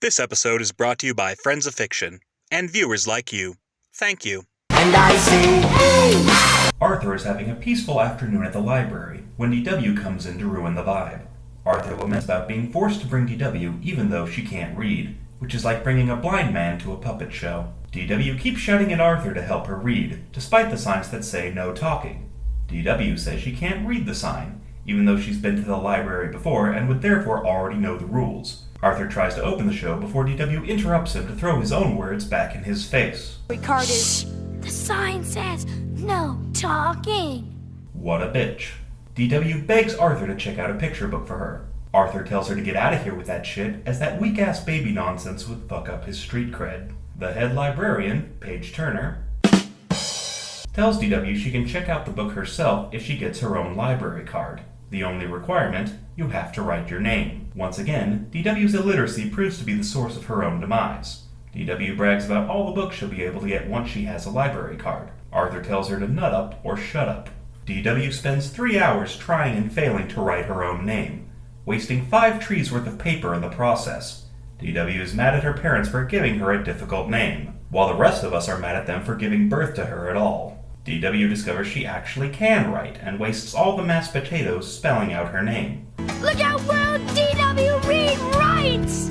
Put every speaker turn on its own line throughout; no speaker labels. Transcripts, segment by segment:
This episode is brought to you by Friends of Fiction and viewers like you. Thank you.
And I say, hey!
Arthur is having a peaceful afternoon at the library when DW comes in to ruin the vibe. Arthur laments about being forced to bring DW even though she can't read, which is like bringing a blind man to a puppet show. DW keeps shouting at Arthur to help her read, despite the signs that say no talking. DW says she can't read the sign, even though she's been to the library before and would therefore already know the rules. Arthur tries to open the show before DW interrupts him to throw his own words back in his face.
Ricard is... The sign says no talking.
What a bitch. DW begs Arthur to check out a picture book for her. Arthur tells her to get out of here with that shit, as that weak-ass baby nonsense would fuck up his street cred. The head librarian, Paige Turner, tells DW she can check out the book herself if she gets her own library card. The only requirement, you have to write your name. Once again, DW's illiteracy proves to be the source of her own demise. DW brags about all the books she'll be able to get once she has a library card. Arthur tells her to nut up or shut up. DW spends 3 hours trying and failing to write her own name, wasting 5 trees worth of paper in the process. DW is mad at her parents for giving her a difficult name, while the rest of us are mad at them for giving birth to her at all. DW discovers she actually can write and wastes all the mashed potatoes spelling out her name.
Look how well DW Reed writes!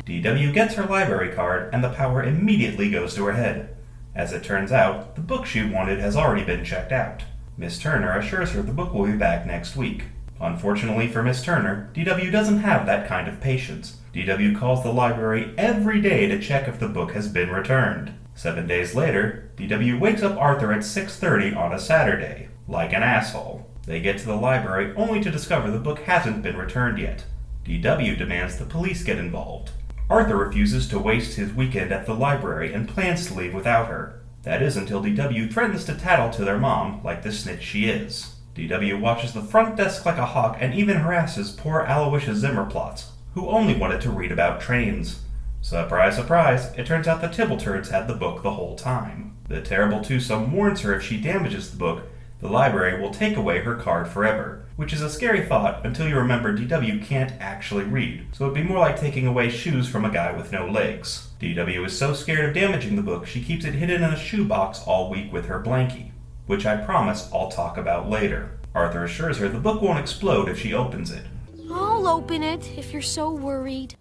DW gets her library card and the power immediately goes to her head. As it turns out, the book she wanted has already been checked out. Miss Turner assures her the book will be back next week. Unfortunately for Miss Turner, DW doesn't have that kind of patience. DW calls the library every day to check if the book has been returned. 7 days later, DW wakes up Arthur at 6:30 on a Saturday. Like an asshole. They get to the library only to discover the book hasn't been returned yet. DW demands the police get involved. Arthur refuses to waste his weekend at the library and plans to leave without her. That is until DW threatens to tattle to their mom like the snitch she is. DW watches the front desk like a hawk and even harasses poor Aloysius Zimmerplotz, who only wanted to read about trains. Surprise, surprise, it turns out the Tibbleturds had the book the whole time. The terrible twosome warns her if she damages the book, the library will take away her card forever, which is a scary thought until you remember DW can't actually read, so it'd be more like taking away shoes from a guy with no legs. DW is so scared of damaging the book she keeps it hidden in a shoebox all week with her blankie, which I promise I'll talk about later. Arthur assures her the book won't explode if she opens it.
I'll open it if you're so worried.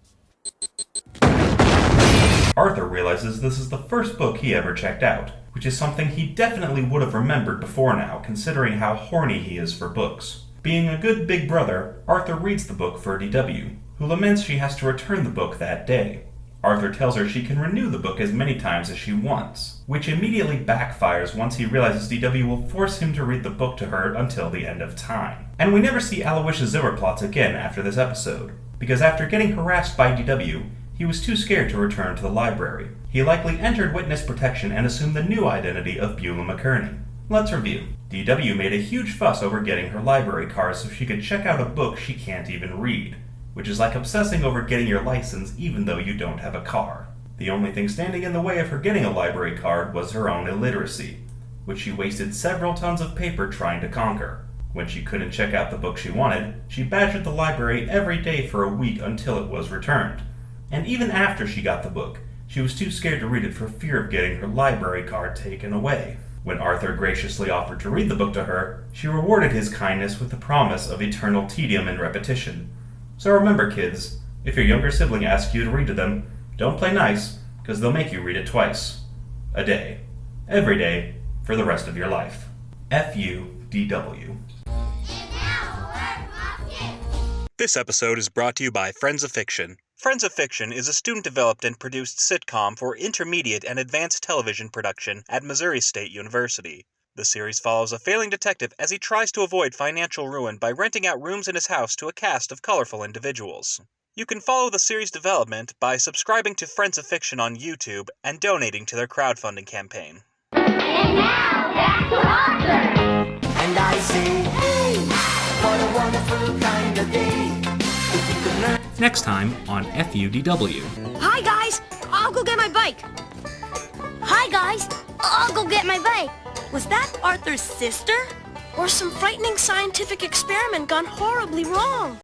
Arthur realizes this is the first book he ever checked out, which is something he definitely would have remembered before now, considering how horny he is for books. Being a good big brother, Arthur reads the book for DW, who laments she has to return the book that day. Arthur tells her she can renew the book as many times as she wants, which immediately backfires once he realizes DW will force him to read the book to her until the end of time. And we never see Aloysius Zimmerplotz again after this episode, because after getting harassed by DW, he was too scared to return to the library. He likely entered witness protection and assumed the new identity of Beulah McKerney. Let's review. DW made a huge fuss over getting her library card so she could check out a book she can't even read, which is like obsessing over getting your license even though you don't have a car. The only thing standing in the way of her getting a library card was her own illiteracy, which she wasted several tons of paper trying to conquer. When she couldn't check out the book she wanted, she badgered the library every day for a week until it was returned. And even after she got the book, she was too scared to read it for fear of getting her library card taken away. When Arthur graciously offered to read the book to her, she rewarded his kindness with the promise of eternal tedium and repetition. So remember, kids, if your younger sibling asks you to read to them, don't play nice, because they'll make you read it twice. A day. Every day, for the rest of your life. F-U-D-W.
This episode is brought to you by Friends of Fiction. Friends of Fiction is a student-developed and produced sitcom for intermediate and advanced television production at Missouri State University. The series follows a failing detective as he tries to avoid financial ruin by renting out rooms in his house to a cast of colorful individuals. You can follow the series' development by subscribing to Friends of Fiction on YouTube and donating to their crowdfunding campaign.
And now, back to Arthur! And I say, hey, what a wonderful kind of day. If you could learn...
Next time on FUDW.
Hi, guys! I'll go get my bike. Hi, guys! I'll go get my bike. Was that Arthur's sister? Or some frightening scientific experiment gone horribly wrong?